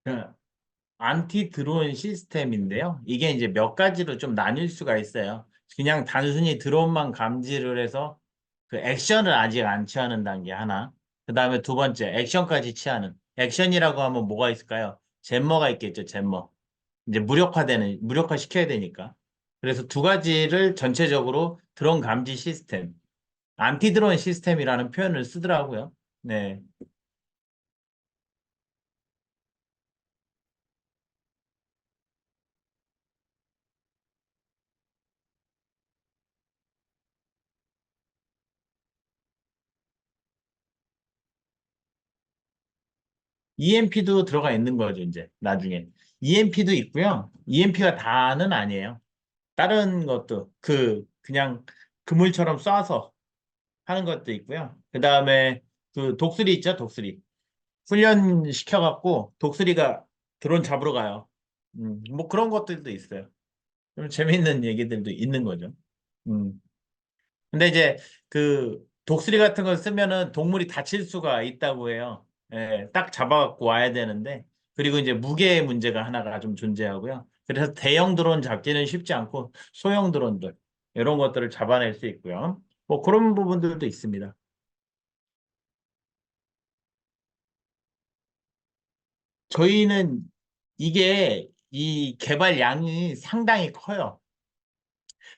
그 안티 드론 시스템인데요. 이게 이제 몇 가지로 좀 나뉠 수가 있어요. 그냥 단순히 드론만 감지를 해서 그 액션을 아직 안 취하는 단계 하나. 그 다음에 두 번째, 액션까지 취하는. 액션이라고 하면 뭐가 있을까요? 잼머가 있겠죠, 잼머. 이제 무력화 시켜야 되니까. 그래서 두 가지를 전체적으로 드론 감지 시스템, 안티 드론 시스템이라는 표현을 쓰더라고요. 네. EMP도 들어가 있는 거죠, 이제, 나중에. EMP도 있고요. EMP가 다는 아니에요. 다른 것도, 그냥 그물처럼 쏴서 하는 것도 있고요. 그 다음에 그 독수리 있죠, 독수리. 훈련 시켜갖고 독수리가 드론 잡으러 가요. 뭐 그런 것들도 있어요. 좀 재밌는 얘기들도 있는 거죠. 음. 근데 이제 그 독수리 같은 걸 쓰면은 동물이 다칠 수가 있다고 해요. 예, 딱 잡아갖고 와야 되는데 그리고 이제 무게의 문제가 하나가 좀 존재하고요. 그래서 대형 드론 잡기는 쉽지 않고 소형 드론들 이런 것들을 잡아낼 수 있고요. 뭐 그런 부분들도 있습니다. 저희는 이게 이 개발량이 상당히 커요.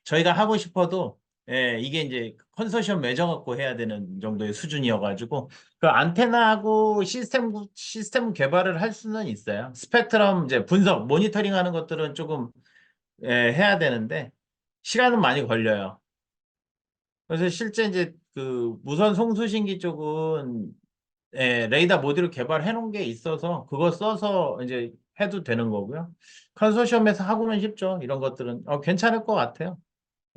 저희가 하고 싶어도 이게 이제 컨소시엄 맺어갖고 해야 되는 정도의 수준이어가지고 그 안테나하고 시스템 개발을 할 수는 있어요. 스펙트럼 이제 분석, 모니터링하는 것들은 조금 해야 되는데 시간은 많이 걸려요. 그래서 실제 이제 그 무선 송수신기 쪽은 레이더 모듈을 개발해 놓은 게 있어서 그거 써서 이제 해도 되는 거고요. 컨소시엄에서 하고는 쉽죠. 이런 것들은 괜찮을 것 같아요.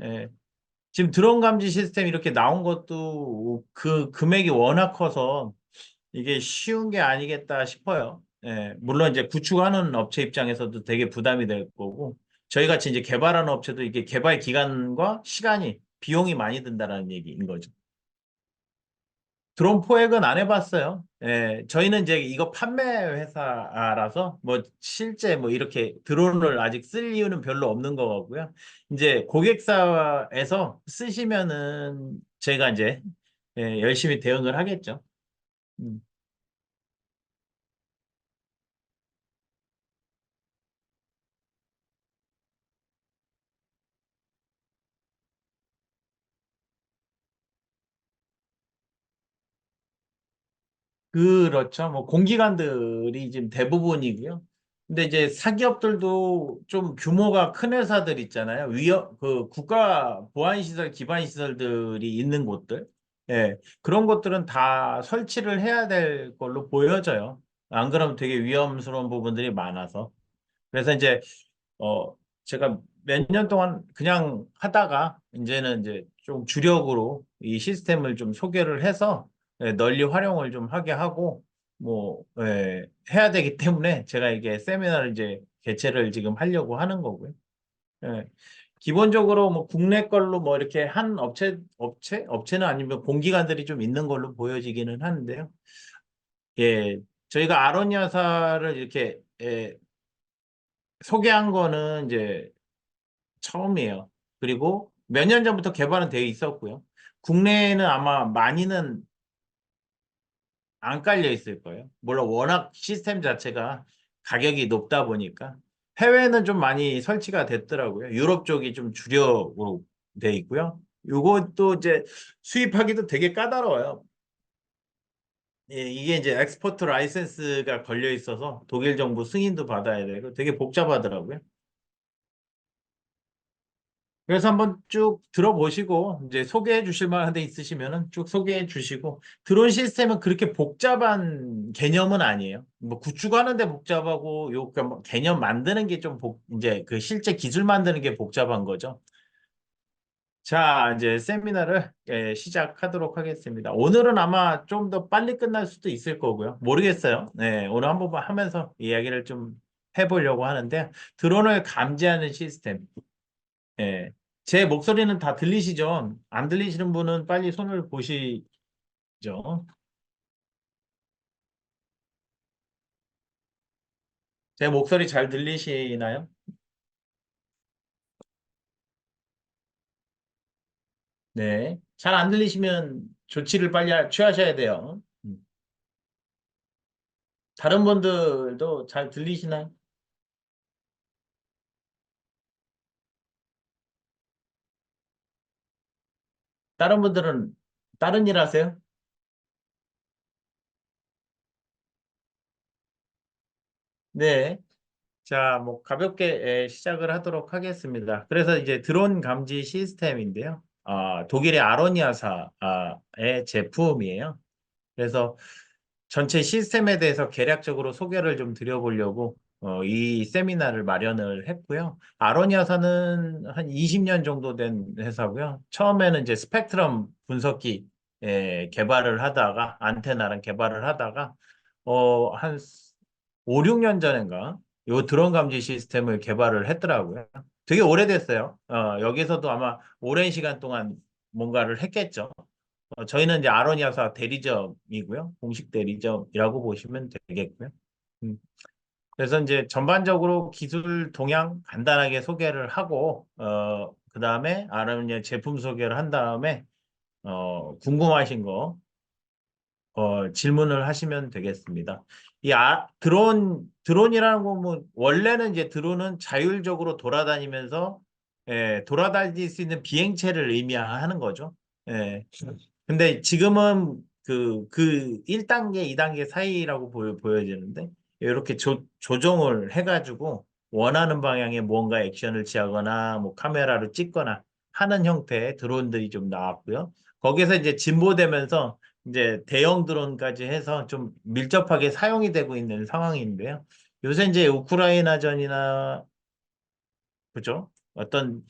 예. 지금 드론 감지 시스템 이렇게 나온 것도 그 금액이 워낙 커서 이게 쉬운 게 아니겠다 싶어요. 예, 물론 이제 구축하는 업체 입장에서도 되게 부담이 될 거고 저희 같이 이제 개발하는 업체도 이게 개발 기간과 시간이 비용이 많이 든다라는 얘기인 거죠. 드론 포획은 안 해봤어요. 예, 저희는 이제 이거 판매 회사라서 뭐 실제 뭐 이렇게 드론을 아직 쓸 이유는 별로 없는 거 같고요. 이제 고객사에서 쓰시면은 제가 이제 열심히 대응을 하겠죠. 음. 그렇죠. 뭐 공기관들이 지금 대부분이고요. 근데 이제 사기업들도 좀 규모가 큰 회사들 있잖아요. 그 국가 보안시설, 기반시설들이 있는 곳들. 예. 그런 것들은 다 설치를 해야 될 걸로 보여져요. 안 그러면 되게 위험스러운 부분들이 많아서. 그래서 이제, 어, 제가 몇 년 동안 그냥 하다가 이제는 이제 좀 주력으로 이 시스템을 좀 소개를 해서 널리 활용을 좀 하게 하고 뭐 해야 되기 때문에 제가 이게 세미나를 이제 개최를 지금 하려고 하는 거고요. 예. 기본적으로 뭐 국내 걸로 뭐 이렇게 한 업체는 아니면 공기관들이 좀 있는 걸로 보여지기는 하는데요. 예, 저희가 아로니아사를 이렇게 소개한 거는 이제 처음이에요. 그리고 몇 년 전부터 개발은 되어 있었고요. 국내에는 아마 많이는 안 깔려 있을 거예요. 물론 워낙 시스템 자체가 가격이 높다 보니까 해외는 좀 많이 설치가 됐더라고요. 유럽 쪽이 좀 주력으로 돼 있고요. 요것도 이제 수입하기도 되게 까다로워요. 예, 이게 이제 엑스포트 라이센스가 걸려 있어서 독일 정부 승인도 받아야 되고 되게 복잡하더라고요. 그래서 한번 쭉 들어보시고 이제 소개해 주실 만한 데 있으시면은 쭉 소개해 주시고 드론 시스템은 그렇게 복잡한 개념은 아니에요. 뭐 구축하는데 복잡하고 요 그러니까 뭐 개념 만드는 게 좀 이제 그 실제 기술 만드는 게 복잡한 거죠. 자, 이제 세미나를 시작하도록 하겠습니다. 오늘은 아마 좀 더 빨리 끝날 수도 있을 거고요. 모르겠어요. 네, 오늘 한번 하면서 이야기를 좀 해보려고 하는데 드론을 감지하는 시스템. 예. 제 목소리는 다 들리시죠? 안 들리시는 분은 빨리 손을 보시죠. 제 목소리 잘 들리시나요? 네. 잘 안 들리시면 조치를 빨리 취하셔야 돼요. 다른 분들도 잘 들리시나요? 다른 분들은 다른 일 하세요? 네. 자, 뭐 가볍게 시작을 하도록 하겠습니다. 그래서 이제 드론 감지 시스템인데요. 독일의 아로니아사의 제품이에요. 그래서 전체 시스템에 대해서 개략적으로 소개를 좀 드려보려고 이 세미나를 마련을 했고요. 아로니아사는 한 20년 정도 된 회사고요. 처음에는 이제 스펙트럼 분석기 개발을 하다가 안테나랑 개발을 하다가 한 5, 6년 전인가 요 드론 감지 시스템을 개발을 했더라고요. 되게 오래됐어요. 여기서도 아마 오랜 시간 동안 뭔가를 했겠죠. 저희는 이제 아로니아사 대리점이고요. 공식 대리점이라고 보시면 되겠고요. 음, 그래서 이제 전반적으로 기술 동향 간단하게 소개를 하고, 그 다음에 아로니아 제품 소개를 한 다음에, 궁금하신 거, 질문을 하시면 되겠습니다. 드론이라는 거, 뭐, 원래는 이제 드론은 자율적으로 돌아다니면서, 돌아다닐 수 있는 비행체를 의미하는 거죠. 예. 근데 지금은 그 1단계, 2단계 사이라고 보여지는데, 이렇게 조정을 해가지고 원하는 방향에 뭔가 액션을 취하거나, 뭐 카메라로 찍거나 하는 형태의 드론들이 좀 나왔고요. 거기서 이제 진보되면서 이제 대형 드론까지 해서 좀 밀접하게 사용이 되고 있는 상황인데요. 요새 이제 우크라이나전이나, 그죠? 어떤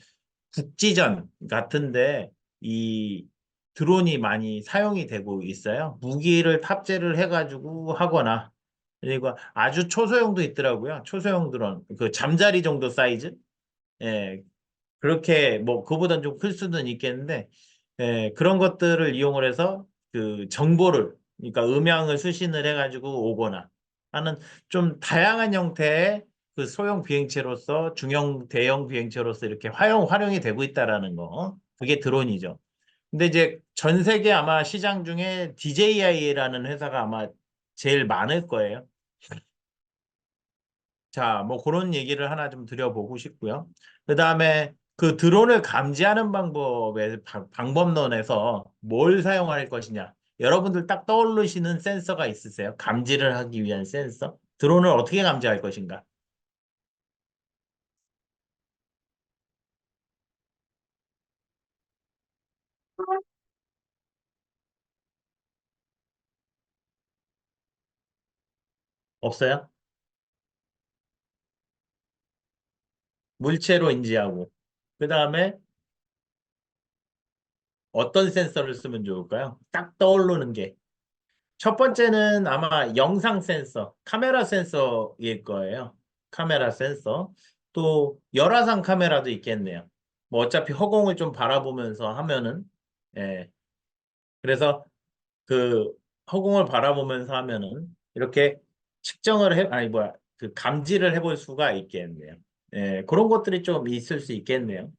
국지전 같은데 이 드론이 많이 사용이 되고 있어요. 무기를 탑재를 해가지고 하거나 그리고 아주 초소형도 있더라고요. 초소형 드론 그 잠자리 정도 사이즈. 예, 그렇게 뭐 그보단 좀 클 수는 있겠는데 그런 것들을 이용을 해서 그 정보를 그러니까 음향을 수신을 해가지고 오거나 하는 좀 다양한 형태의 그 소형 비행체로서 중형 대형 비행체로서 이렇게 활용이 되고 있다라는 거 그게 드론이죠. 근데 이제 전 세계 아마 시장 중에 DJI라는 회사가 아마 제일 많을 거예요. 자, 뭐 그런 얘기를 하나 좀 드려보고 싶고요. 그 다음에 그 드론을 감지하는 방법의 방법론에서 뭘 사용할 것이냐. 여러분들 딱 떠오르시는 센서가 있으세요? 감지를 하기 위한 센서? 드론을 어떻게 감지할 것인가? 없어요? 물체로 인지하고. 그 다음에 어떤 센서를 쓰면 좋을까요? 딱 떠오르는 게. 첫 번째는 아마 영상 센서, 카메라 센서일 거예요. 카메라 센서. 또 열화상 카메라도 있겠네요. 뭐 어차피 허공을 좀 바라보면서 하면은 예. 그래서 그 허공을 바라보면서 하면은 이렇게 측정을 해 아니 뭐야 그 감지를 해볼 수가 있겠네요. 예. 그런 것들이 좀 있을 수 있겠네요.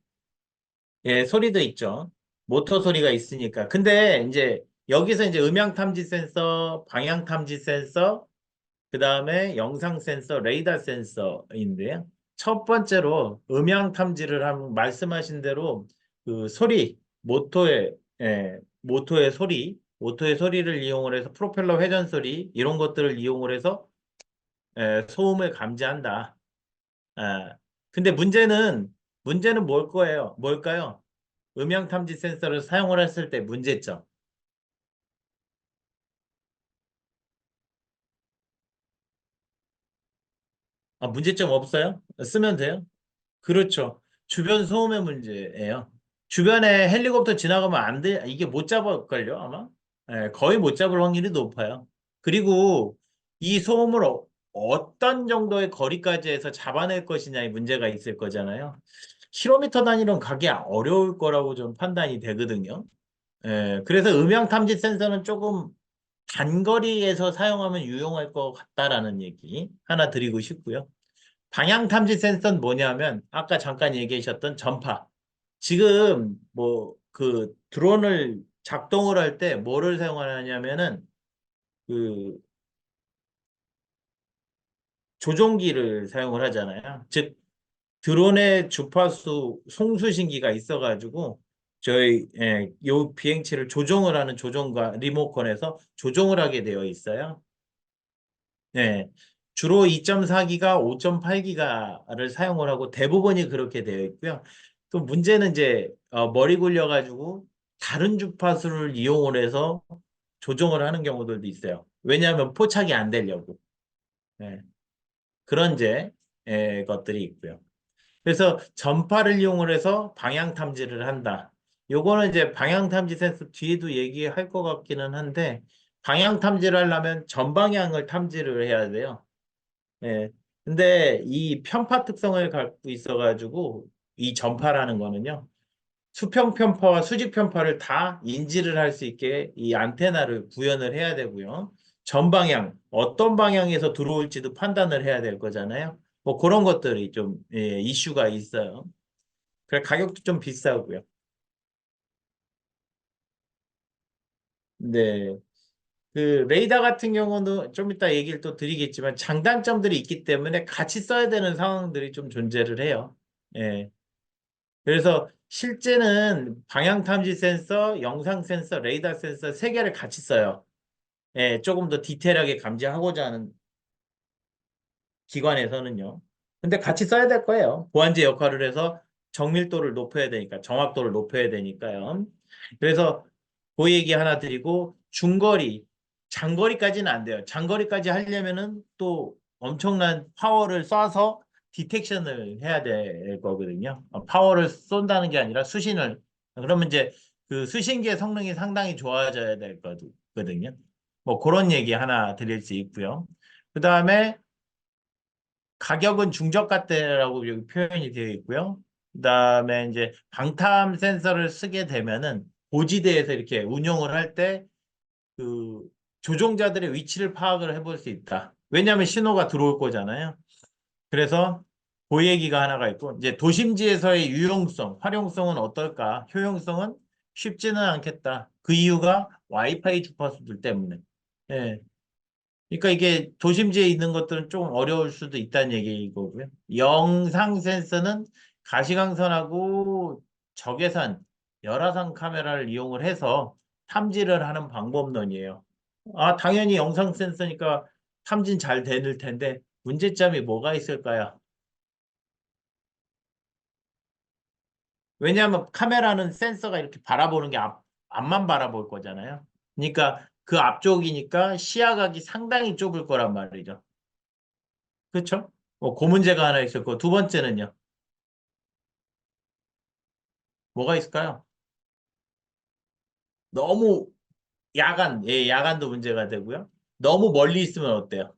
예, 소리도 있죠. 모터 소리가 있으니까. 근데 이제 여기서 이제 음향 탐지 센서, 방향 탐지 센서, 그 다음에 영상 센서, 레이더 센서인데요. 첫 번째로 음향 탐지를 하면 말씀하신 대로 그 소리, 모토의 소리를 이용을 해서 프로펠러 회전 소리 이런 것들을 이용을 해서 소음을 감지한다. 아, 근데 문제는 뭘까요? 음향 탐지 센서를 사용을 했을 때 문제점. 문제점 없어요? 쓰면 돼요? 그렇죠. 주변 소음의 문제예요. 주변에 헬리콥터 지나가면 안 돼. 이게 못 잡을걸요, 아마? 거의 못 잡을 확률이 높아요. 그리고 이 소음을 어떤 정도의 거리까지 해서 잡아낼 것이냐의 문제가 있을 거잖아요. 킬로미터 단위로는 가기 어려울 거라고 좀 판단이 되거든요. 그래서 음향 탐지 센서는 조금 단거리에서 사용하면 유용할 것 같다라는 얘기 하나 드리고 싶고요. 방향 탐지 센서는 뭐냐면 아까 잠깐 얘기하셨던 전파. 지금 뭐 그 드론을 작동을 할 때 뭐를 사용하냐면은 그 조종기를 사용을 하잖아요. 즉 드론의 주파수 송수신기가 있어가지고 저희 요 비행치를 조종을 하는 조종과 리모컨에서 조종을 하게 되어 있어요. 네. 주로 2.4기가, 5.8기가를 사용을 하고 대부분이 그렇게 되어 있고요. 또 문제는 이제 머리 굴려가지고 다른 주파수를 이용을 해서 조종을 하는 경우들도 있어요. 왜냐하면 포착이 안 되려고. 네. 그런 이제 것들이 있고요. 그래서 전파를 이용을 해서 방향 탐지를 한다. 요거는 이제 방향 탐지 센서 뒤에도 얘기할 것 같기는 한데 방향 탐지를 하려면 전방향을 탐지를 해야 돼요. 예. 근데 이 편파 특성을 갖고 있어가지고 이 전파라는 거는요. 수평 편파와 수직 편파를 다 인지를 할 수 있게 이 안테나를 구현을 해야 되고요. 전방향, 어떤 방향에서 들어올지도 판단을 해야 될 거잖아요. 뭐 그런 것들이 좀 이슈가 있어요. 그래 가격도 좀 비싸고요. 네. 그 레이더 같은 경우는 좀 이따 얘기를 또 드리겠지만 장단점들이 있기 때문에 같이 써야 되는 상황들이 좀 존재를 해요. 예. 그래서 실제는 방향 탐지 센서, 영상 센서, 레이더 센서 세 개를 같이 써요. 예, 조금 더 디테일하게 감지하고자 하는 기관에서는요. 근데 같이 써야 될 거예요. 보안제 역할을 해서 정밀도를 높여야 되니까, 정확도를 높여야 되니까요. 그래서 그 얘기 하나 드리고, 중거리, 장거리까지는 안 돼요. 장거리까지 하려면은 또 엄청난 파워를 쏴서 디텍션을 해야 될 거거든요. 파워를 쏜다는 게 아니라 수신을. 그러면 이제 그 수신기의 성능이 상당히 좋아져야 될 거거든요. 뭐 그런 얘기 하나 드릴 수 있고요. 그 다음에 가격은 중저가대라고 여기 표현이 되어 있고요. 그다음에 이제 방탐 센서를 쓰게 되면은 고지대에서 이렇게 운용을 할 때 그 조종자들의 위치를 파악을 해볼 수 있다. 왜냐하면 신호가 들어올 거잖아요. 그래서 그 얘기가 하나가 있고 이제 도심지에서의 유용성, 활용성은 어떨까? 효용성은 쉽지는 않겠다. 그 이유가 와이파이 주파수들 때문에. 예. 그러니까 이게 도심지에 있는 것들은 좀 어려울 수도 있다는 얘기거고요. 영상 센서는 가시광선하고 적외선, 열화상 카메라를 이용을 해서 탐지를 하는 방법론이에요. 아, 당연히 영상 센서니까 탐진 잘 되는 텐데 문제점이 뭐가 있을까요? 왜냐하면 카메라는 센서가 이렇게 바라보는 게 앞만 바라볼 거잖아요. 그러니까 그 앞쪽이니까 시야각이 상당히 좁을 거란 말이죠. 그렇죠? 그 문제가 하나 있었고 두 번째는요. 뭐가 있을까요? 너무 야간도 문제가 되고요. 너무 멀리 있으면 어때요?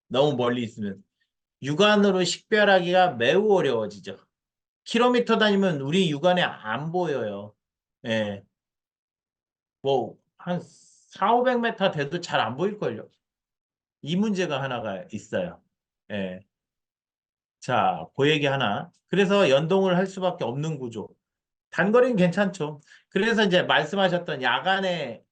너무 멀리 있으면 육안으로 식별하기가 매우 어려워지죠. 킬로미터 다니면 우리 육안에 안 보여요. 예. 뭐 한 4, 500m 돼도 잘 안 보일걸요. 이 문제가 하나가 있어요. 예. 자, 그 얘기 하나. 그래서 연동을 할 수밖에 없는 구조. 단거리는 괜찮죠. 그래서 이제 말씀하셨던 야간에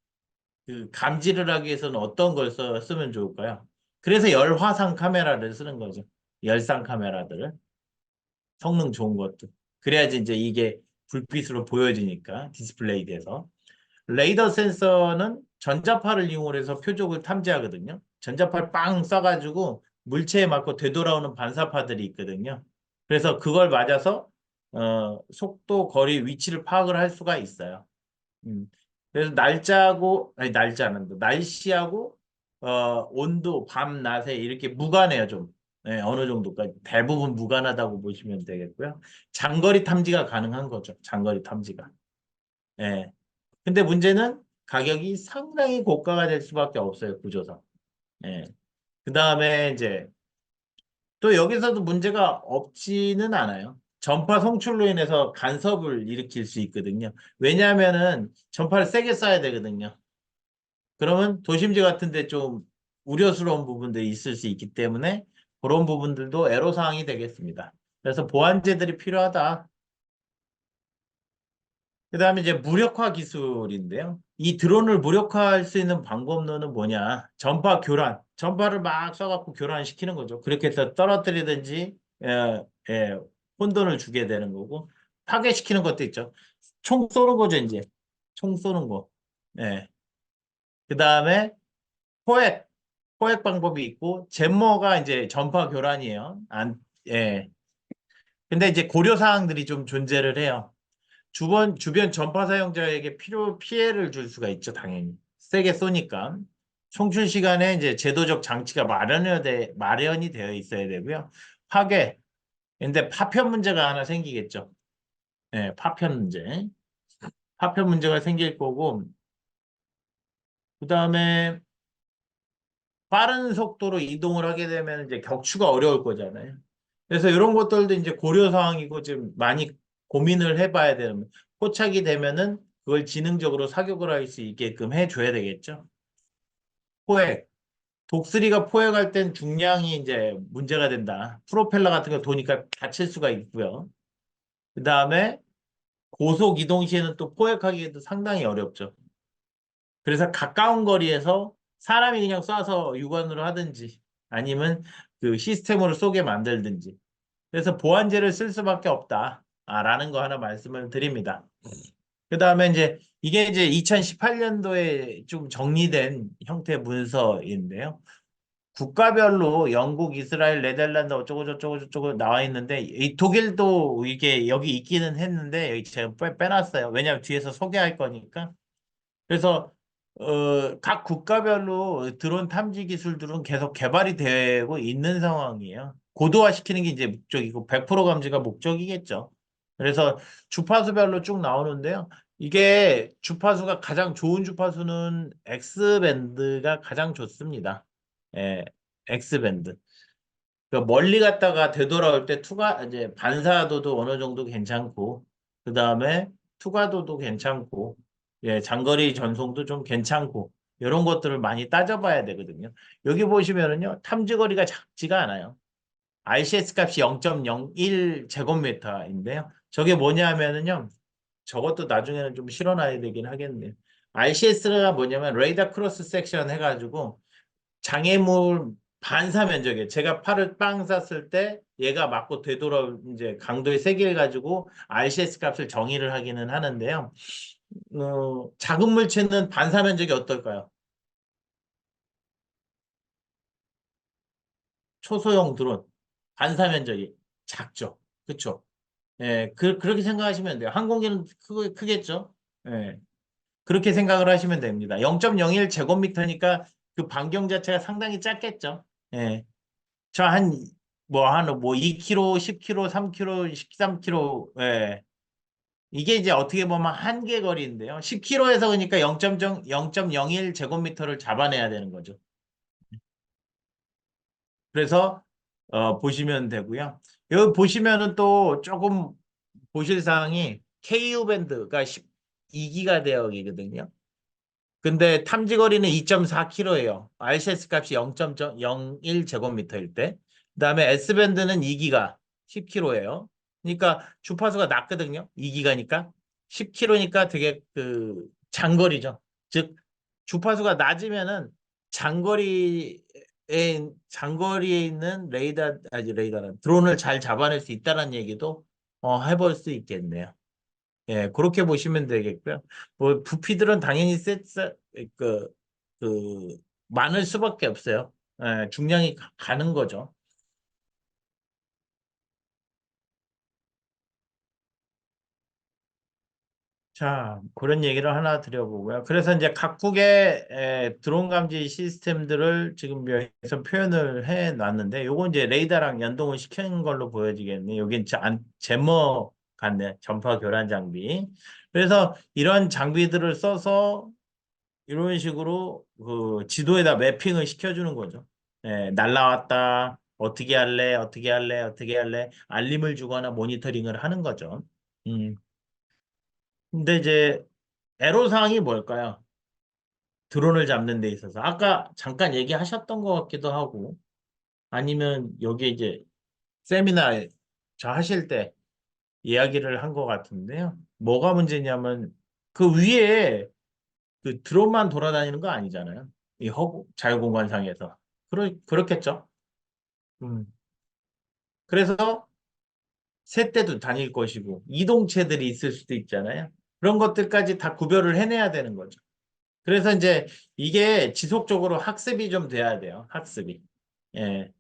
그 감지를 하기 위해서는 어떤 걸 쓰면 좋을까요? 그래서 열화상 카메라를 쓰는 거죠. 열상 카메라들을. 성능 좋은 것도. 그래야지 이제 이게 불빛으로 보여지니까 디스플레이 돼서. 레이더 센서는 전자파를 이용해서 표적을 탐지하거든요. 전자파를 빵 쏴가지고 물체에 맞고 되돌아오는 반사파들이 있거든요. 그래서 그걸 맞아서 속도, 거리, 위치를 파악을 할 수가 있어요. 음. 그래서 날짜하고 아니 날짜는 날씨하고 온도 밤 낮에 이렇게 무관해요 좀. 네, 어느 정도까지 대부분 무관하다고 보시면 되겠고요. 장거리 탐지가 가능한 거죠. 장거리 탐지가. 예. 근데 문제는 가격이 상당히 고가가 될 수밖에 없어요, 구조상. 예. 그다음에 이제 또 여기서도 문제가 없지는 않아요. 전파 송출로 인해서 간섭을 일으킬 수 있거든요. 왜냐하면은 전파를 세게 쏴야 되거든요. 그러면 도심지 같은데 좀 우려스러운 부분들이 있을 수 있기 때문에 그런 부분들도 애로사항이 되겠습니다. 그래서 보완제들이 필요하다. 그다음에 이제 무력화 기술인데요. 이 드론을 무력화할 수 있는 방법론은 뭐냐? 전파 교란. 전파를 막 써갖고 교란시키는 거죠. 그렇게 해서 떨어뜨리든지, 예, 혼돈을 주게 되는 거고, 파괴시키는 것도 있죠. 총 쏘는 거죠, 이제. 총 쏘는 거. 예. 그다음에 포획. 포획 방법이 있고, 잼머가 이제 전파 교란이에요. 예. 근데 이제 고려 사항들이 좀 존재를 해요. 주변 전파 사용자에게 피해를 줄 수가 있죠, 당연히. 세게 쏘니까. 총출 시간에 이제 제도적 장치가 마련이 되어 있어야 되고요. 파괴. 근데 파편 문제가 하나 생기겠죠. 네, 파편 문제. 파편 문제가 생길 거고, 그 다음에 빠른 속도로 이동을 하게 되면 이제 격추가 어려울 거잖아요. 그래서 이런 것들도 이제 고려 사항이고 지금 많이 고민을 해봐야 되는 포착이 되면은 그걸 지능적으로 사격을 할 수 있게끔 해줘야 되겠죠. 포획. 독수리가 포획할 땐 중량이 이제 문제가 된다. 프로펠러 같은 거 도니까 다칠 수가 있고요. 그 다음에 고속 이동 시에는 또 포획하기에도 상당히 어렵죠. 그래서 가까운 거리에서 사람이 그냥 쏴서 육안으로 하든지 아니면 그 시스템으로 쏘게 만들든지. 그래서 보안제를 쓸 수밖에 없다. 라는 거 하나 말씀을 드립니다. 그 다음에 이제 이게 이제 2018년도에 좀 정리된 형태 문서인데요. 국가별로 영국, 이스라엘, 네덜란드 어쩌고 저쩌고 저쩌고 나와 있는데 이 독일도 이게 여기 있기는 했는데 여기 제가 빼놨어요. 왜냐하면 뒤에서 소개할 거니까. 그래서 각 국가별로 드론 탐지 기술들은 계속 개발이 되고 있는 상황이에요. 고도화시키는 게 이제 목적이고 100% 감지가 목적이겠죠. 그래서 주파수별로 쭉 나오는데요. 이게 주파수가 가장 좋은 주파수는 X밴드가 가장 좋습니다. 예, X밴드. 그 멀리 갔다가 되돌아올 때 이제 반사도도 어느 정도 괜찮고, 그 다음에 투과도도 괜찮고, 예, 장거리 전송도 좀 괜찮고, 이런 것들을 많이 따져봐야 되거든요. 여기 보시면은요, 탐지거리가 작지가 않아요. RCS 값이 0.01 제곱미터인데요. 저게 뭐냐면은요, 저것도 나중에는 좀 실어놔야 되긴 하겠네요. RCS가 뭐냐면, 레이더 크로스 섹션 해가지고, 장애물 반사 면적이에요. 제가 팔을 빵 쐈을 때 얘가 맞고 되돌아 이제 강도의 세기를 가지고 RCS 값을 정의를 하기는 하는데요. 작은 물체는 반사 면적이 어떨까요? 초소형 드론 반사 면적이 작죠. 그렇죠? 예, 그렇게 생각하시면 돼요. 항공기는 크겠죠? 예, 그렇게 생각을 하시면 됩니다. 0.01 제곱미터니까 그 반경 자체가 상당히 작겠죠? 예. 저 뭐 2km, 10km, 3km, 13km, 예. 이게 이제 어떻게 보면 한계 거리인데요. 10km에서 그러니까 0.01 제곱미터를 잡아내야 되는 거죠. 그래서 보시면 되고요. 여기 보시면은 또 조금 보실 사항이 KU 밴드가 12기가 대역이거든요. 근데 탐지 거리는 2.4km예요. RCS 값이 0.01 제곱미터일 때. 그다음에 S밴드는 2기가 10km예요. 그러니까 주파수가 낮거든요. 2기가니까 10km니까 되게 그 장거리죠. 즉 주파수가 낮으면은 장거리에 있는 레이더는 드론을 잘 잡아낼 수 있다는 얘기도 해볼 수 있겠네요. 예, 그렇게 보시면 되겠고요. 뭐 부피들은 당연히 그, 그 많을 수밖에 없어요. 예, 중량이 가는 거죠. 자, 그런 얘기를 하나 드려보고요. 그래서 이제 각국의 드론 감지 시스템들을 지금 여기서 표현을 해 놨는데, 요거 이제 레이더랑 연동을 시키는 걸로 보여지겠네. 여긴 제머 같네. 전파 교란 장비. 그래서 이런 장비들을 써서 이런 식으로 그 지도에다 매핑을 시켜주는 거죠. 날라왔다. 어떻게 할래? 어떻게 할래? 어떻게 할래? 알림을 주거나 모니터링을 하는 거죠. 음. 근데 이제 애로사항이 뭘까요? 드론을 잡는 데 있어서. 아까 잠깐 얘기하셨던 것 같기도 하고. 아니면 여기 이제 세미나 저 하실 때 이야기를 한 것 같은데요. 뭐가 문제냐면 그 위에 그 드론만 돌아다니는 거 아니잖아요. 이 자유공간상에서. 그렇겠죠. 음. 그래서 새떼도 다닐 것이고 이동체들이 있을 수도 있잖아요. 그런 것들까지 다 구별을 해내야 되는 거죠. 그래서 이제 이게 지속적으로 학습이 좀 돼야 돼요. 학습이. 예.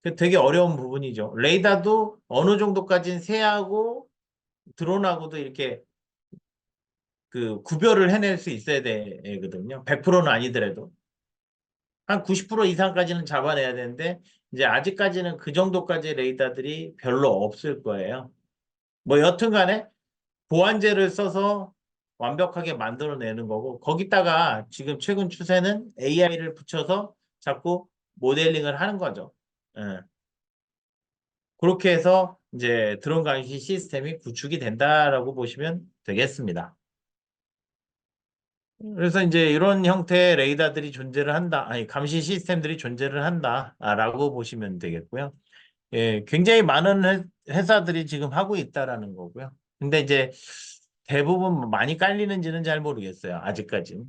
그 되게 어려운 부분이죠. 레이더도 어느 정도까지는 새하고 드론하고도 이렇게 그 구별을 해낼 수 있어야 되거든요. 100%는 아니더라도. 한 90% 이상까지는 잡아내야 되는데, 이제 아직까지는 그 정도까지 레이더들이 별로 없을 거예요. 뭐 여튼 간에 보안제를 써서 완벽하게 만들어내는 거고, 거기다가 지금 최근 추세는 AI를 붙여서 자꾸 모델링을 하는 거죠. 예. 그렇게 해서 이제 드론 감시 시스템이 구축이 된다라고 보시면 되겠습니다. 그래서 이제 이런 형태의 레이더들이 존재를 한다, 아니, 감시 시스템들이 존재를 한다라고 보시면 되겠고요. 예, 굉장히 많은 회사들이 지금 하고 있다라는 거고요. 근데 이제 대부분 많이 깔리는지는 잘 모르겠어요. 아직까지는.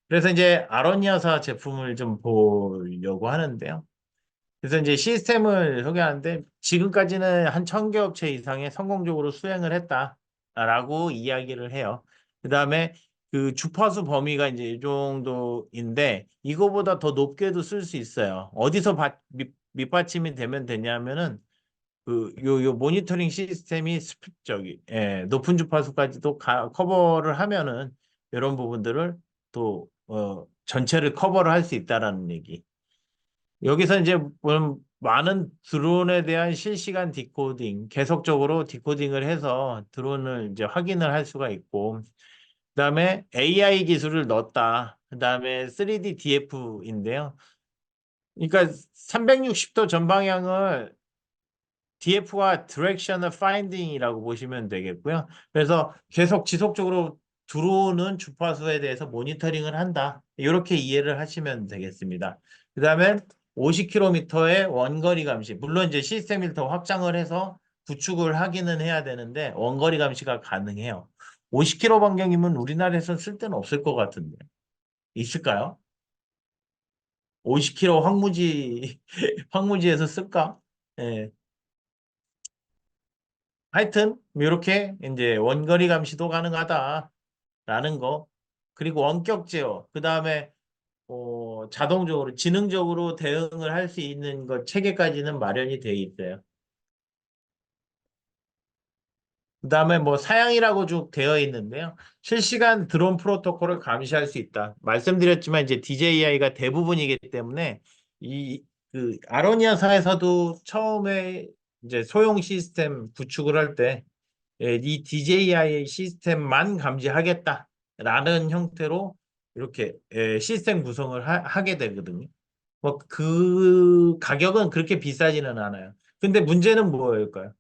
그래서 이제 아로니아사 제품을 좀 보려고 하는데요. 그래서 이제 시스템을 소개하는데 지금까지는 한 1000개 업체 이상의 성공적으로 수행을 했다라고 이야기를 해요. 그다음에 그 주파수 범위가 이제 이 정도인데 이거보다 더 높게도 쓸 수 있어요. 어디서 밑받침이 되면 되냐면은 요 모니터링 시스템이 높은 주파수까지도 커버를 하면은 이런 부분들을 또 전체를 커버를 할 수 있다라는 얘기. 여기서 이제 많은 드론에 대한 실시간 디코딩, 계속적으로 디코딩을 해서 드론을 이제 확인을 할 수가 있고, 그다음에 AI 기술을 넣었다. 그다음에 3D DF인데요. 그러니까 360도 전방향을 DF와 Directional Finding이라고 보시면 되겠고요. 그래서 계속 지속적으로 들어오는 주파수에 대해서 모니터링을 한다. 이렇게 이해를 하시면 되겠습니다. 그 다음에 50km의 원거리 감시. 물론 이제 시스템을 더 확장을 해서 구축을 하기는 해야 되는데 원거리 감시가 가능해요. 50km 반경이면 우리나라에서 쓸 데는 없을 것 같은데. 있을까요? 50km 황무지에서 쓸까? 예. 하여튼 이렇게 이제 원거리 감시도 가능하다라는 거. 그리고 원격 제어. 그다음에 자동적으로 지능적으로 대응을 할 수 있는 것 체계까지는 마련이 돼 있어요. 그다음에 뭐 사양이라고 쭉 되어 있는데요. 실시간 드론 프로토콜을 감시할 수 있다. 말씀드렸지만 이제 DJI가 대부분이기 때문에 이 그 아로니아사에서도 처음에 이제 소형 시스템 구축을 할때 이 DJI 시스템만 감지하겠다라는 형태로 이렇게 시스템 구성을 하게 되거든요. 뭐 그 가격은 그렇게 비싸지는 않아요. 근데 문제는 뭐일까요?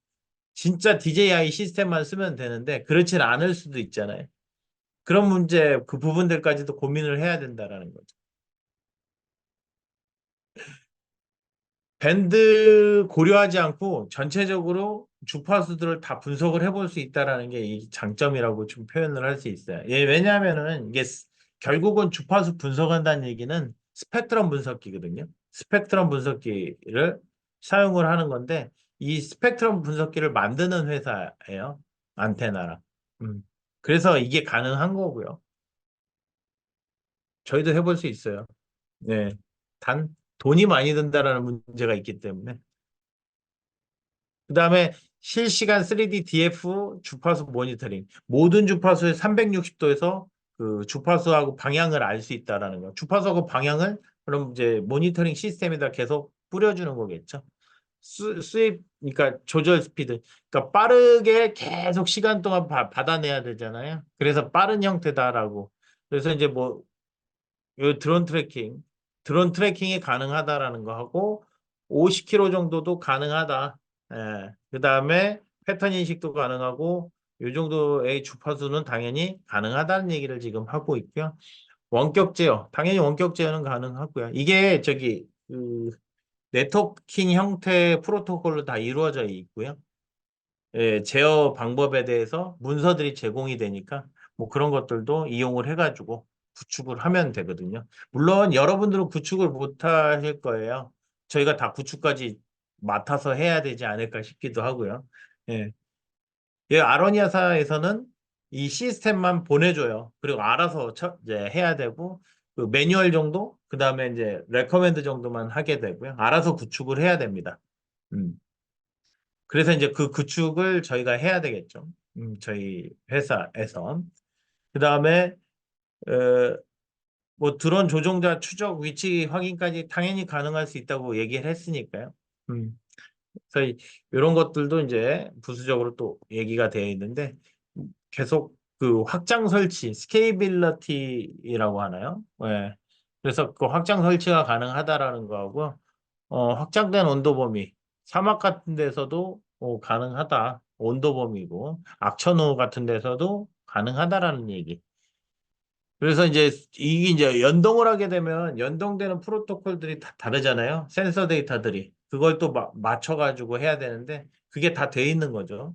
진짜 DJI 시스템만 쓰면 되는데 그렇진 않을 수도 있잖아요. 그런 문제 그 부분들까지도 고민을 해야 된다라는 거죠. 밴드 고려하지 않고 전체적으로 주파수들을 다 분석을 해볼 수 있다라는 게 이 장점이라고 좀 표현을 할 수 있어요. 예, 왜냐하면은 이게 결국은 주파수 분석한다는 얘기는 스펙트럼 분석기거든요. 스펙트럼 분석기를 사용을 하는 건데 이 스펙트럼 분석기를 만드는 회사예요. 안테나랑. 음. 그래서 이게 가능한 거고요. 저희도 해볼 수 있어요. 네. 단 돈이 많이 든다라는 문제가 있기 때문에. 그다음에 실시간 3D DF 주파수 모니터링. 모든 주파수의 360도에서 그 주파수하고 방향을 알 수 있다라는 거. 주파수하고 방향을 그럼 이제 모니터링 시스템에다 계속 뿌려주는 거겠죠. 수입, 그러니까 조절 스피드. 그러니까 빠르게 계속 시간 동안 받아내야 되잖아요. 그래서 빠른 형태다라고. 그래서 이제 뭐 요 드론 트래킹이 가능하다라는 거 하고 50km 정도도 가능하다. 예. 그다음에 패턴 인식도 가능하고 요 정도의 주파수는 당연히 가능하다는 얘기를 지금 하고 있고요. 원격 제어, 당연히 원격 제어는 가능하고요. 이게 저기 그 네트워킹 형태의 프로토콜로 다 이루어져 있고요. 예, 제어 방법에 대해서 문서들이 제공이 되니까 뭐 그런 것들도 이용을 해가지고 구축을 하면 되거든요. 물론 여러분들은 구축을 못 하실 거예요. 저희가 다 구축까지 맡아서 해야 되지 않을까 싶기도 하고요. 예. 예, 아로니아사에서는 이 시스템만 보내줘요. 그리고 알아서 이제 해야 되고, 그 매뉴얼 정도, 그 다음에 이제 레커멘드 정도만 하게 되고요. 알아서 구축을 해야 됩니다. 음. 그래서 이제 그 구축을 저희가 해야 되겠죠. 저희 회사에서. 그 다음에, 어, 뭐 드론 조종자 추적 위치 확인까지 당연히 가능할 수 있다고 얘기를 했으니까요. 음. 그래서 이런 것들도 이제 부수적으로 또 얘기가 되어 있는데 계속 그 확장 설치, 스케일빌리티라고 하나요? 예. 그래서 그 확장 설치가 가능하다라는 거하고 확장된 온도 범위, 사막 같은 데서도 가능하다. 온도 범위고 악천후 같은 데서도 가능하다라는 얘기. 그래서 이제 이게 이제 연동을 하게 되면 연동되는 프로토콜들이 다 다르잖아요. 센서 데이터들이. 그걸 또 맞춰가지고 해야 되는데 그게 다 돼 있는 거죠.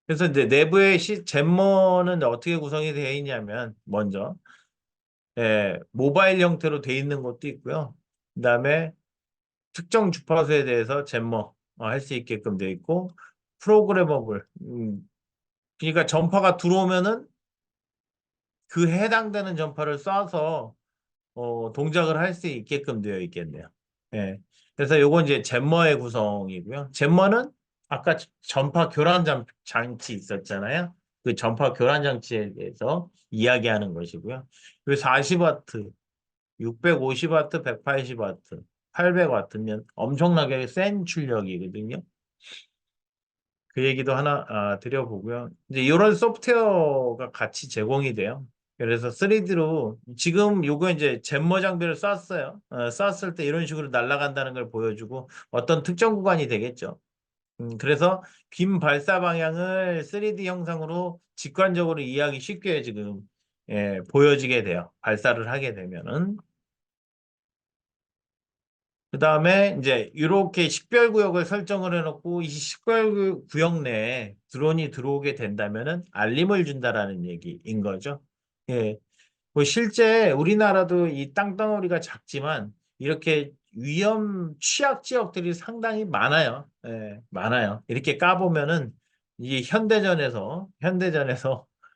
그래서 이제 내부의 잼머는 어떻게 구성이 되어 있냐면 먼저 모바일 형태로 돼 있는 것도 있고요. 그다음에 특정 주파수에 대해서 잼머 할 수 있게끔 되어 있고 프로그래머블. 그러니까 전파가 들어오면은 그 해당되는 전파를 쏴서 동작을 할 수 있게끔 되어 있겠네요. 예. 그래서 요건 이제 잼머의 구성이고요. 잼머는 아까 전파 교란 장치 있었잖아요. 그 전파 교란 장치에 대해서 이야기하는 것이고요. 그 40와트, 650와트, 180와트, 800와트면 엄청나게 센 출력이거든요. 그 얘기도 하나 드려보고요. 이제 이런 소프트웨어가 같이 제공이 돼요. 그래서 3D로 지금 요거 이제 잼머 장비를 쐈어요. 쐈을 때 이런 식으로 날아간다는 걸 보여주고 어떤 특정 구간이 되겠죠. 그래서 빔 발사 방향을 3D 형상으로 직관적으로 이해하기 쉽게 지금 보여지게 돼요. 발사를 하게 되면은. 그 다음에 이제 이렇게 식별구역을 설정을 해놓고 이 식별구역 내에 드론이 들어오게 된다면은 알림을 준다라는 얘기인 거죠. 예. 뭐 실제 우리나라도 이 땅덩어리가 작지만 이렇게 위험 취약 지역들이 상당히 많아요. 예, 많아요. 이렇게 까보면은 이 현대전에서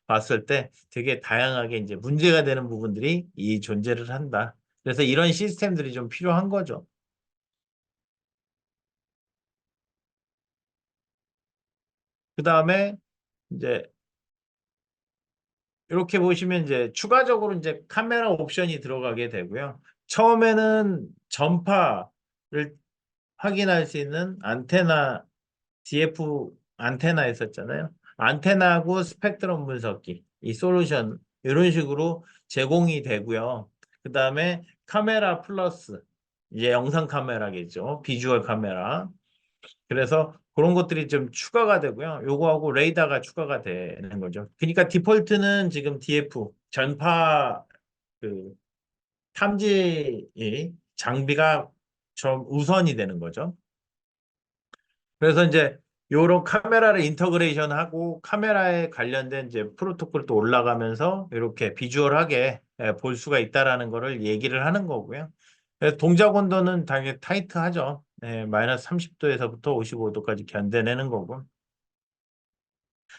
봤을 때 되게 다양하게 이제 문제가 되는 부분들이 이 존재를 한다. 그래서 이런 시스템들이 좀 필요한 거죠. 그 다음에 이제 이렇게 보시면 이제 추가적으로 이제 카메라 옵션이 들어가게 되고요. 처음에는 전파를 확인할 수 있는 안테나, DF 안테나 있었잖아요. 안테나하고 스펙트럼 분석기, 이 솔루션, 이런 식으로 제공이 되고요. 그 다음에 카메라 플러스, 이제 영상 카메라겠죠. 비주얼 카메라. 그래서 그런 것들이 좀 추가가 되고요. 요거하고 레이더가 추가가 되는 거죠. 그러니까 디폴트는 지금 DF 전파 그 탐지 장비가 좀 우선이 되는 거죠. 그래서 이제 요런 카메라를 인터그레이션하고 카메라에 관련된 이제 프로토콜 또 올라가면서 이렇게 비주얼하게 볼 수가 있다라는 거를 얘기를 하는 거고요. 그래서 동작 온도는 당연히 타이트하죠. 마이너스 30도에서부터 55도까지 견뎌내는 거고.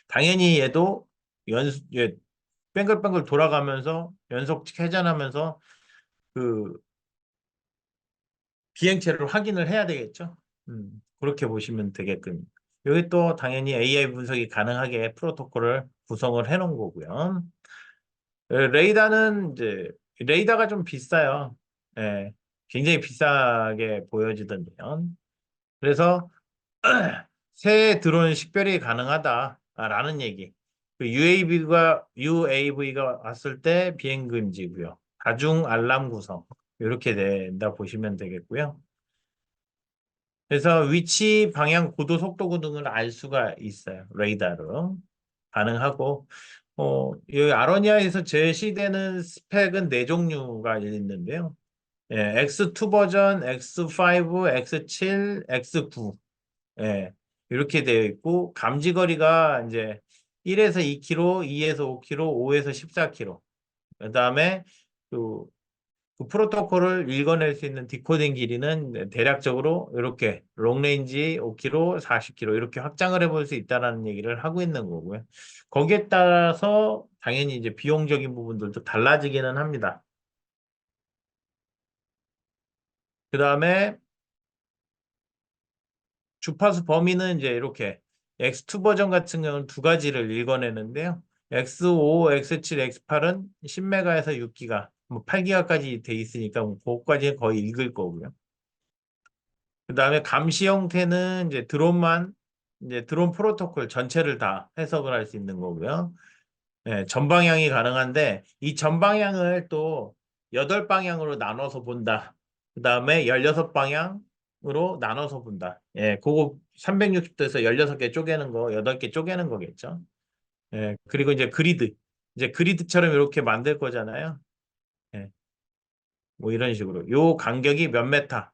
당연히 얘도 예, 뱅글뱅글 돌아가면서 연속 회전하면서 그 비행체를 확인을 해야 되겠죠. 그렇게 보시면 되게끔. 여기 또 당연히 AI 분석이 가능하게 프로토콜을 구성을 해 놓은 거고요. 레이더는 이제 레이더가 좀 비싸요. 예, 굉장히 비싸게 보여지던데요. 그래서 새 드론 식별이 가능하다라는 얘기. 그 UAV가 왔을 때 비행 금지고요. 다중 알람 구성 이렇게 된다 보시면 되겠고요. 그래서 위치, 방향, 고도, 속도 등을 알 수가 있어요. 레이더로 가능하고 여기 아로니아에서 제시되는 스펙은 네 종류가 있는데요. 예, X2 버전, X5, X7, X9. 예, 이렇게 되어 있고, 감지거리가 이제 1에서 2km, 2에서 5km, 5에서 14km. 그다음에 그, 그 프로토콜을 읽어낼 수 있는 디코딩 길이는 대략적으로 이렇게 롱레인지 5km, 40km 이렇게 확장을 해볼 수 있다는 얘기를 하고 있는 거고요. 거기에 따라서 당연히 이제 비용적인 부분들도 달라지기는 합니다. 그다음에 주파수 범위는 이제 이렇게 X2 버전 같은 경우는 두 가지를 읽어내는데요. X5, X7, X8은 10메가에서 6기가, 뭐 8기가까지 돼 있으니까 뭐 그거까지는 거의 읽을 거고요. 그다음에 감시 형태는 이제 드론만 이제 드론 프로토콜 전체를 다 해석을 할 수 있는 거고요. 예, 전방향이 가능한데 이 전방향을 또 8방향으로 나눠서 본다. 그다음에 16방향으로 나눠서 본다. 예, 그거 360도에서 16개 쪼개는 거, 8개 쪼개는 거겠죠. 예, 그리고 이제 그리드. 이제 그리드처럼 이렇게 만들 거잖아요. 예, 뭐 이런 식으로. 요 간격이 몇 메타,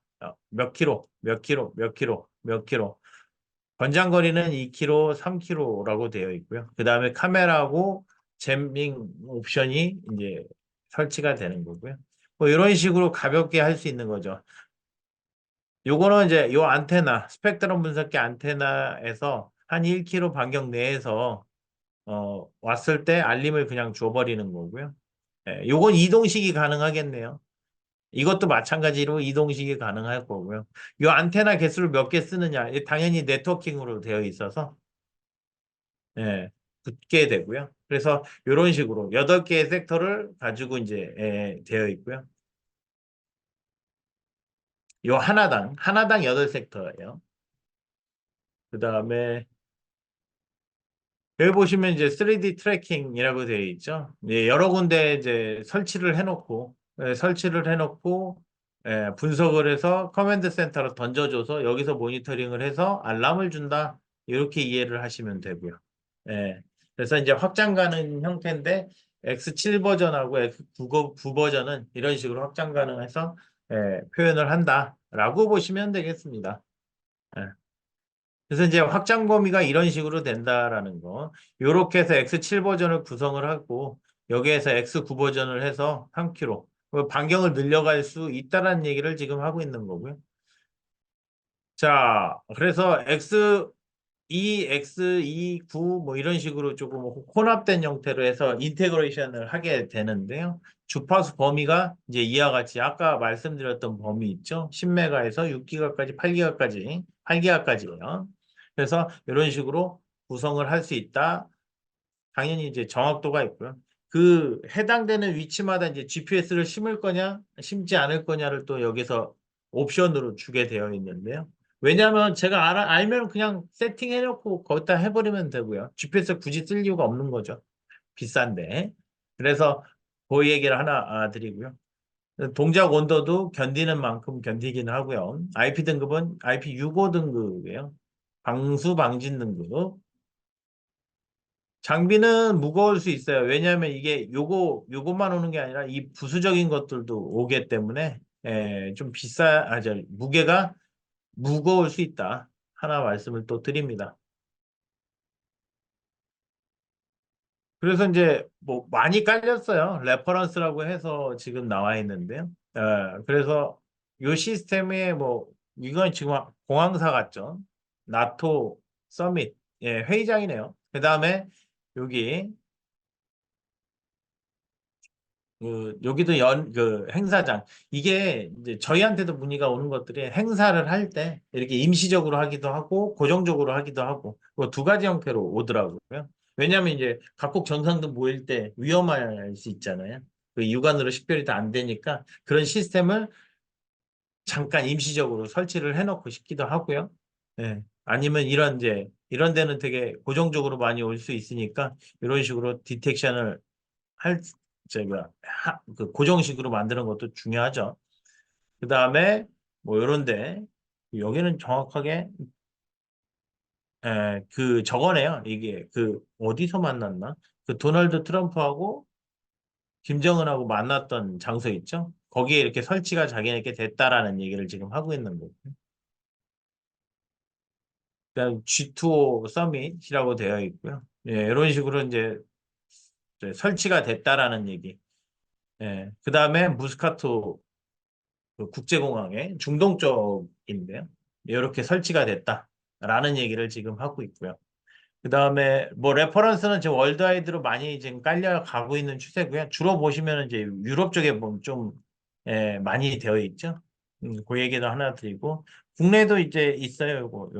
몇 킬로, 몇 킬로, 몇 킬로, 몇 킬로. 권장거리는 2km, 3km라고 되어 있고요. 그 다음에 카메라하고 잼밍 옵션이 이제 설치가 되는 거고요. 뭐 이런 식으로 가볍게 할 수 있는 거죠. 요거는 이제 요 안테나, 스펙트럼 분석기 안테나에서 한 1km 반경 내에서 왔을 때 알림을 그냥 줘버리는 거고요. 예, 요건 이동식이 가능하겠네요. 이것도 마찬가지로 이동식이 가능할 거고요. 요 안테나 개수를 몇 개 쓰느냐, 당연히 네트워킹으로 되어 있어서 예, 붙게 되고요. 그래서 이런 식으로 8개의 섹터를 가지고 이제 되어 있고요. 요 하나당 8섹터예요. 그 다음에 여기 보시면 이제 3D 트래킹이라고 되어 있죠. 예, 여러 군데 이제 설치를 해놓고 분석을 해서 커맨드 센터로 던져줘서 여기서 모니터링을 해서 알람을 준다. 이렇게 이해를 하시면 되고요. 예, 그래서 이제 확장 가능 형태인데 X7 버전하고 X9 버전은 이런 식으로 확장 가능해서 표현을 한다라고 보시면 되겠습니다. 예. 그래서 이제 확장 범위가 이런 식으로 된다라는 거. 요렇게 해서 X7 버전을 구성을 하고 여기에서 X9 버전을 해서 3km 반경을 늘려갈 수 있다라는 얘기를 지금 하고 있는 거고요. 자, 그래서 X2, X29 뭐 이런 식으로 조금 혼합된 형태로 해서 인테그레이션을 하게 되는데요. 주파수 범위가 이제 이와 같이 아까 말씀드렸던 범위 있죠. 10메가에서 6기가까지 8기가까지 8기가까지예요. 그래서 이런 식으로 구성을 할 수 있다. 당연히 이제 정확도가 있고요. 그 해당되는 위치마다 이제 GPS를 심을 거냐, 심지 않을 거냐를 또 여기서 옵션으로 주게 되어 있는데요. 왜냐하면 제가 알면 그냥 세팅해놓고 거기다 해버리면 되고요. GPS 굳이 쓸 이유가 없는 거죠. 비싼데. 그래서 그 얘기를 하나 드리고요. 동작 온도도 견디는 만큼 견디기는 하고요. IP 등급은 IP65 등급이에요. 방수 방진 등급. 장비는 무거울 수 있어요. 왜냐하면 이게 요것만 오는 게 아니라 이 부수적인 것들도 오기 때문에 좀 무게가 무거울 수 있다. 하나 말씀을 또 드립니다. 그래서 이제 뭐 많이 깔렸어요. 레퍼런스라고 해서 지금 나와 있는데요. 그래서 요 시스템에 뭐 이건 지금 공항사 같죠. 나토 서밋 회의장이네요. 그 다음에 여기 여기도 행사장. 이게 이제 저희한테도 문의가 오는 것들이 행사를 할 때 이렇게 임시적으로 하기도 하고 고정적으로 하기도 하고 그두 가지 형태로 오더라고요. 왜냐하면 이제 각국 정상들 모일 때 위험할 수 있잖아요. 그 육안으로 식별이 다 안 되니까 그런 시스템을 잠깐 임시적으로 설치를 해놓고 싶기도 하고요. 예. 아니면 이런 데는 되게 고정적으로 많이 올 수 있으니까 이런 식으로 디텍션을 할, 그 고정식으로 만드는 것도 중요하죠. 그 다음에 뭐 요런데 여기는 정확하게 그 저거네요. 이게 그 어디서 만났나? 그 도널드 트럼프하고 김정은하고 만났던 장소 있죠? 거기에 이렇게 설치가 자기네게 됐다라는 얘기를 지금 하고 있는 거고. 그다음 G2 서밋이라고 되어 있고요. 예, 이런 식으로 이제 설치가 됐다라는 얘기. 예, 그다음에 무스카토 그 국제공항에 중동 쪽인데요. 이렇게 설치가 됐다라는 얘기를 지금 하고 있고요. 그다음에 뭐 레퍼런스는 지금 월드와이드로 많이 지금 깔려가고 있는 추세고요. 주로 보시면 이제 유럽 쪽에 보면 좀 많이 되어 있죠. 그 얘기도 하나 드리고 국내도 이제 있어요. 요거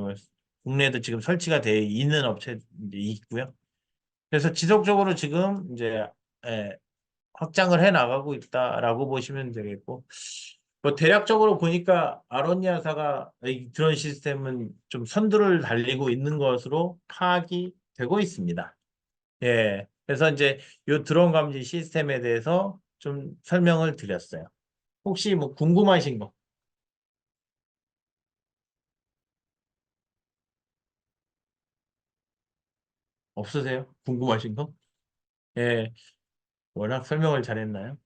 국내도 지금 설치가 되어 있는 업체 이제 있고요. 그래서 지속적으로 지금 이제 예, 확장을 해 나가고 있다라고 보시면 되겠고 뭐 대략적으로 보니까 아로니아사가 이 드론 시스템은 좀 선두를 달리고 있는 것으로 파악이 되고 있습니다. 예. 그래서 이제 이 드론 감지 시스템에 대해서 좀 설명을 드렸어요. 혹시 뭐 궁금하신 거 없으세요? 궁금하신 거? 예. 워낙 설명을 잘했나요?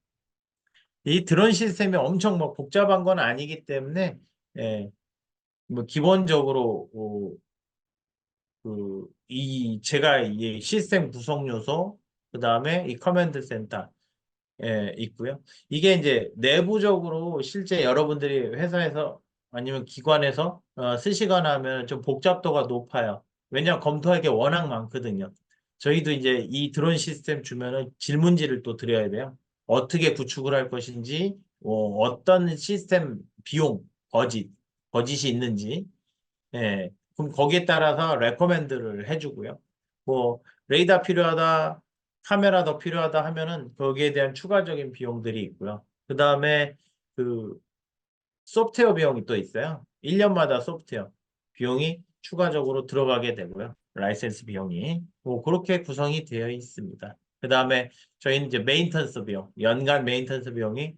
이 드론 시스템이 엄청 뭐 복잡한 건 아니기 때문에 예. 뭐 기본적으로 제가 이 시스템 구성 요소 그다음에 이 커맨드 센터 있고요. 이게 이제 내부적으로 실제 여러분들이 회사에서 아니면 기관에서 쓰시거나 하면 좀 복잡도가 높아요. 왜냐하면 검토할 게 워낙 많거든요. 저희도 이제 이 드론 시스템 주면은 질문지를 또 드려야 돼요. 어떻게 구축을 할 것인지, 어떤 시스템 비용, 버짓이 있는지, 그럼 거기에 따라서 레코멘드를 해주고요. 뭐 레이더 필요하다, 카메라 더 필요하다 하면은 거기에 대한 추가적인 비용들이 있고요. 그 다음에 그 소프트웨어 비용이 또 있어요. 1년마다 소프트웨어 비용이 추가적으로 들어가게 되고요. 라이센스 비용이. 뭐 그렇게 구성이 되어 있습니다. 그 다음에 저희는 이제 메인턴스 비용, 연간 메인턴스 비용이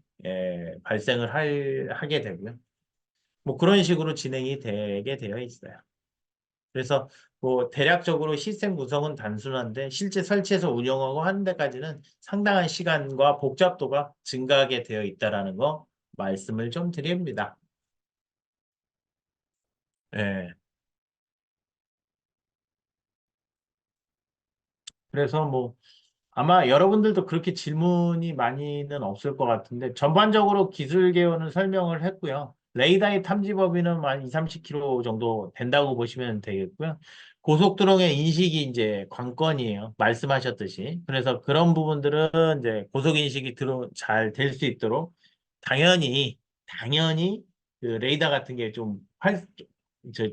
하게 되고요. 뭐 그런 식으로 진행이 되게 되어 있어요. 그래서 뭐 대략적으로 시스템 구성은 단순한데 실제 설치해서 운영하고 하는 데까지는 상당한 시간과 복잡도가 증가하게 되어 있다라는 거 말씀을 좀 드립니다. 예. 그래서 뭐 아마 여러분들도 그렇게 질문이 많이는 없을 것 같은데 전반적으로 기술 개요는 설명을 했고요. 레이더의 탐지 범위는 한 2, 30km 정도 된다고 보시면 되겠고요. 고속도로의 인식이 이제 관건이에요. 말씀하셨듯이. 그래서 그런 부분들은 이제 고속 인식이 잘 될 수 있도록 당연히 그 레이더 같은 게 좀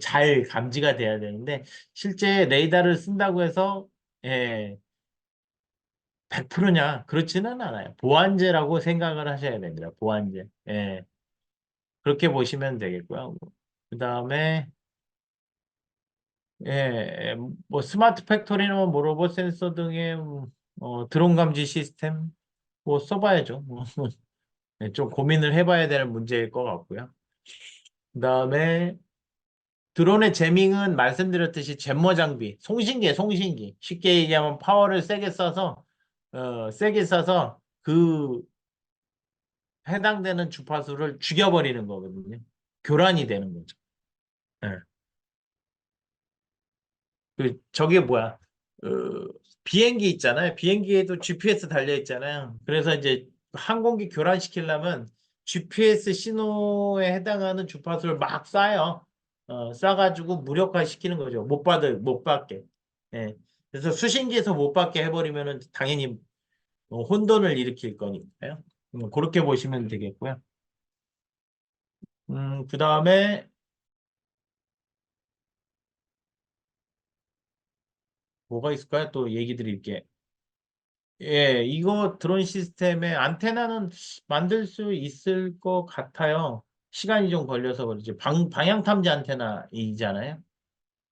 잘 감지가 돼야 되는데 실제 레이더를 쓴다고 해서 예, 100%냐? 그렇지는 않아요. 보완제라고 생각을 하셔야 됩니다. 보완제. 예. 그렇게 보시면 되겠고요. 그 다음에, 예, 뭐, 스마트 팩토리는 뭐, 로봇 센서 등의, 드론 감지 시스템, 뭐, 써봐야죠. 네, 좀 고민을 해봐야 되는 문제일 것 같고요. 그 다음에, 드론의 제밍은 말씀드렸듯이 잼머 장비, 송신기. 쉽게 얘기하면 파워를 세게 써서, 해당되는 주파수를 죽여버리는 거거든요. 교란이 되는 거죠. 예. 저게 뭐야? 어, 비행기 있잖아요. 비행기에도 GPS 달려 있잖아요. 그래서 이제 항공기 교란시키려면 GPS 신호에 해당하는 주파수를 막 쏴요. 쏴가지고 무력화 시키는 거죠. 못 받게. 예. 그래서 수신기에서 못 받게 해버리면은 당연히 혼돈을 일으킬 거니까요. 그렇게 보시면 되겠고요. 그 다음에 뭐가 있을까요? 또 얘기 드릴게. 예, 이거 드론 시스템에 안테나는 만들 수 있을 것 같아요. 시간이 좀 걸려서 그렇지. 방향 탐지 안테나이잖아요.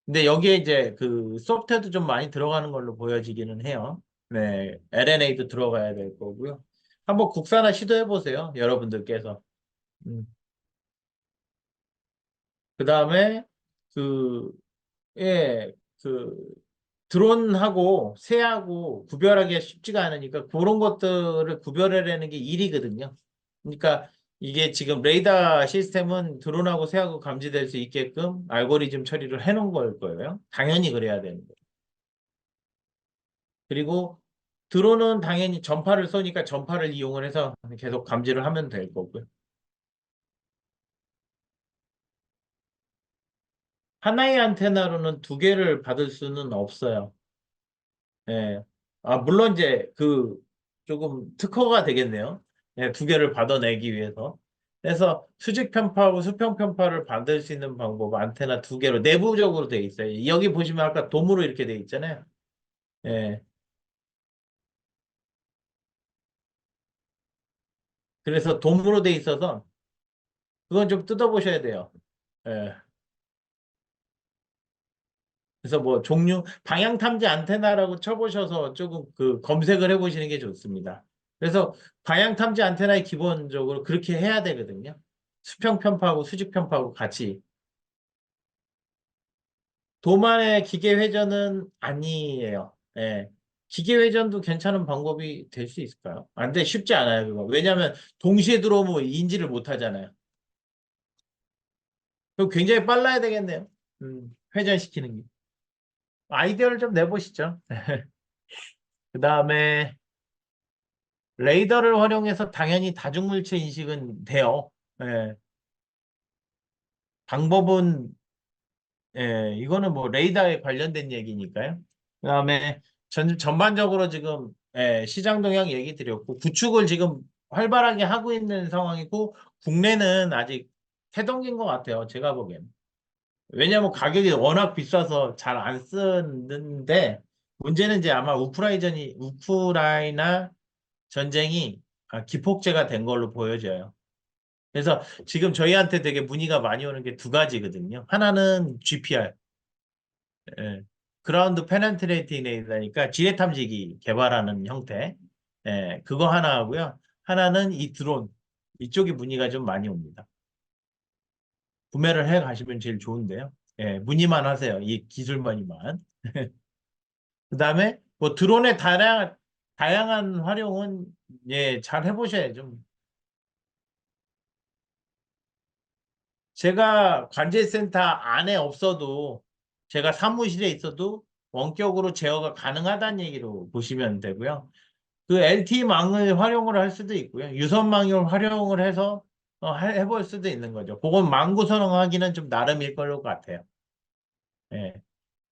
근데 여기에 이제 그 소프트웨어도 좀 많이 들어가는 걸로 보여지기는 해요. 네, LNA도 들어가야 될 거고요. 한번 국산화 시도해 보세요. 여러분들께서. 음. 그 다음에 그, 예, 그 드론하고 새하고 구별하기가 쉽지가 않으니까 그런 것들을 구별해내는 게 일이거든요. 그러니까 이게 지금 레이더 시스템은 드론하고 새하고 감지될 수 있게끔 알고리즘 처리를 해놓은 걸 거예요. 당연히 그래야 되는 거예요. 그리고 드론은 당연히 전파를 쏘니까 전파를 이용을 해서 계속 감지를 하면 될 거고요. 하나의 안테나로는 두 개를 받을 수는 없어요. 예. 아, 물론 이제 그 조금 특허가 되겠네요. 예, 두 개를 받아내기 위해서. 그래서 수직 편파하고 수평 편파를 받을 수 있는 방법 안테나 두 개로 내부적으로 돼 있어요. 여기 보시면 아까 돔으로 이렇게 돼 있잖아요. 예. 그래서 돔으로 돼 있어서 그건 좀 뜯어보셔야 돼요. 예. 그래서 뭐 종류 방향 탐지 안테나라고 쳐보셔서 조금 그 검색을 해보시는 게 좋습니다. 그래서 방향 탐지 안테나의 기본적으로 그렇게 해야 되거든요. 수평 편파하고 수직 편파하고 같이. 도만의 기계 회전은 아니에요. 예. 기계 회전도 괜찮은 방법이 될 수 있을까요? 안 돼, 쉽지 않아요, 그거. 왜냐하면 동시에 들어오면 인지를 못 하잖아요. 그럼 굉장히 빨라야 되겠네요. 회전시키는 게. 아이디어를 좀 내보시죠. 그 다음에 레이더를 활용해서 당연히 다중물체 인식은 돼요. 예. 방법은 이거는 뭐 레이더에 관련된 얘기니까요. 그다음에 전반적으로 지금 시장 동향 얘기 드렸고 구축을 지금 활발하게 하고 있는 상황이고 국내는 아직 태동인 것 같아요. 제가 보기엔. 왜냐하면 가격이 워낙 비싸서 잘 안 쓰는데 문제는 이제 아마 우크라이나 전쟁이 기폭제가 된 걸로 보여져요. 그래서 지금 저희한테 되게 문의가 많이 오는 게 두 가지거든요. 하나는 GPR, 그라운드 페네트레이팅 레이더니까 지뢰 탐지기 개발하는 형태, 그거 하나 하고요. 하나는 이 드론, 이쪽이 문의가 좀 많이 옵니다. 구매를 해 가시면 제일 좋은데요. 문의만 하세요. 이 기술만이만. 그다음에 뭐 드론의 다양한 활용은 잘 해보셔야죠. 제가 관제센터 안에 없어도 제가 사무실에 있어도 원격으로 제어가 가능하다는 얘기로 보시면 되고요. 그 LTE망을 활용을 할 수도 있고요. 유선망을 활용을 해서 해볼 수도 있는 거죠. 그건 망 구성하기는 좀 나름일 것 같아요. 예.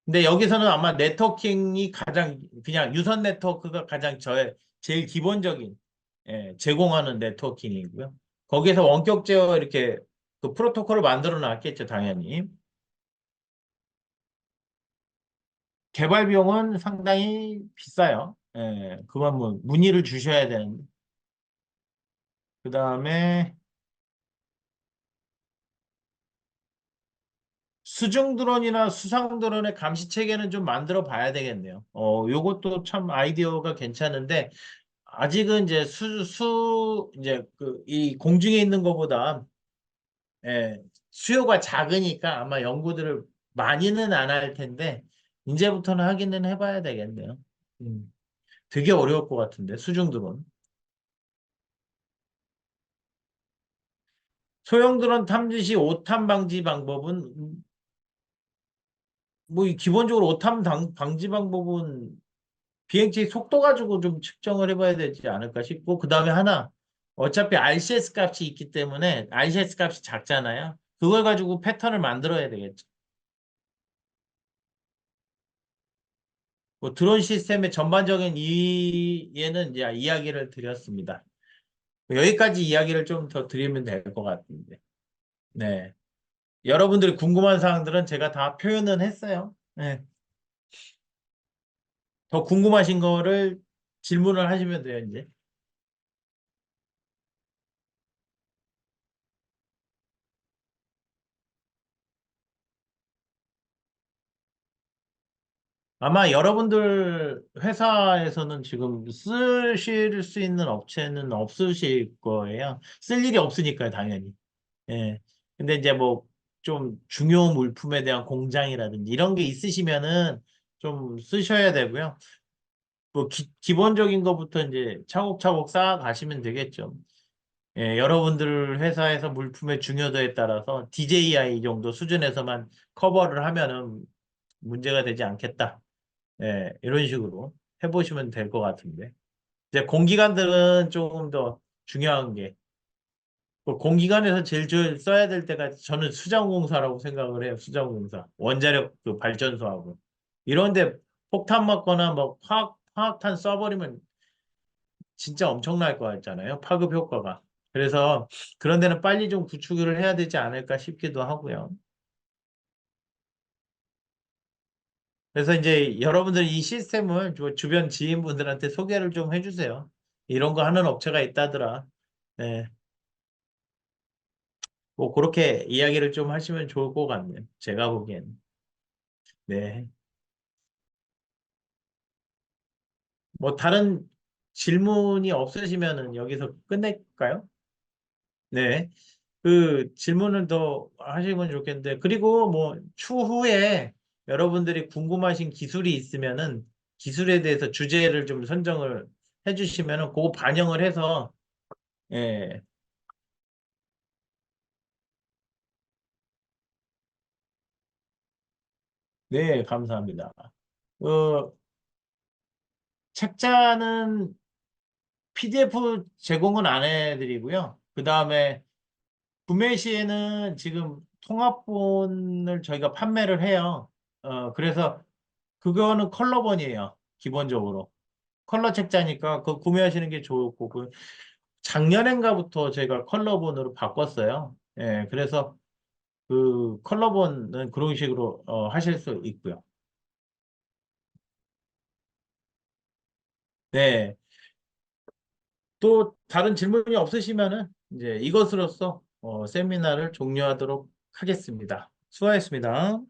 근데 여기서는 아마 네트워킹이 가장 그냥 유선 네트워크가 가장 제일 기본적인 제공하는 네트워킹이고요. 거기에서 원격 제어 이렇게 그 프로토콜을 만들어 놨겠죠, 당연히. 개발 비용은 상당히 비싸요. 그건 뭐 문의를 주셔야 되는데. 그다음에 수중 드론이나 수상 드론의 감시 체계는 좀 만들어 봐야 되겠네요. 요것도 참 아이디어가 괜찮은데 아직은 이제 이제 이 공중에 있는 것보다 수요가 작으니까 아마 연구들을 많이는 안 할 텐데 이제부터는 하기는 해봐야 되겠네요. 음, 되게 어려울 것 같은데 수중 드론. 소형 드론 탐지 시 오탄 방지 방법은 뭐 기본적으로 오탄 방지 방법은 비행체 속도 가지고 좀 측정을 해봐야 되지 않을까 싶고 그 다음에 하나 어차피 RCS 값이 있기 때문에 RCS 값이 작잖아요. 그걸 가지고 패턴을 만들어야 되겠죠. 뭐 드론 시스템의 전반적인 이해는 이제 이야기를 드렸습니다. 여기까지 이야기를 좀 더 드리면 될 것 같은데. 네. 여러분들이 궁금한 사항들은 제가 다 표현은 했어요. 네. 더 궁금하신 거를 질문을 하시면 돼요, 이제. 아마 여러분들 회사에서는 지금 쓰실 수 있는 업체는 없으실 거예요. 쓸 일이 없으니까요, 당연히. 예. 근데 이제 뭐 좀 중요 물품에 대한 공장이라든지 이런 게 있으시면은 좀 쓰셔야 되고요. 뭐 기본적인 것부터 이제 차곡차곡 쌓아 가시면 되겠죠. 예, 여러분들 회사에서 물품의 중요도에 따라서 DJI 정도 수준에서만 커버를 하면은 문제가 되지 않겠다. 예, 이런 식으로 해보시면 될 것 같은데. 이제 공기관들은 조금 더 중요한 게, 그 공기관에서 제일 써야 될 때가 저는 수자원공사라고 생각을 해요. 수자원공사. 원자력 그 발전소하고. 이런데 폭탄 맞거나 뭐 화학탄 쏴버리면 진짜 엄청날 것 같잖아요. 파급 효과가. 그래서 그런 데는 빨리 좀 구축을 해야 되지 않을까 싶기도 하고요. 그래서 이제 여러분들 이 시스템을 주변 지인분들한테 소개를 좀 해주세요. 이런 거 하는 업체가 있다더라. 네. 뭐 그렇게 이야기를 좀 하시면 좋을 것 같네요. 제가 보기에는. 네. 뭐 다른 질문이 없으시면은 여기서 끝낼까요? 네. 그 질문을 더 하시면 좋겠는데, 그리고 뭐 추후에 여러분들이 궁금하신 기술이 있으면은 기술에 대해서 주제를 좀 선정을 해주시면은 그거 반영을 해서, 예, 네, 감사합니다. 어, 책자는 PDF 제공은 안 해드리고요. 그 다음에 구매 시에는 지금 통합본을 저희가 판매를 해요. 그래서 그거는 컬러본이에요. 기본적으로. 컬러 책자니까 그 구매하시는 게 좋고, 그 작년엔가부터 제가 컬러본으로 바꿨어요. 예, 그래서 그 컬러본은 그런 식으로 하실 수 있고요. 네. 또 다른 질문이 없으시면은 이제 이것으로써 세미나를 종료하도록 하겠습니다. 수고하셨습니다.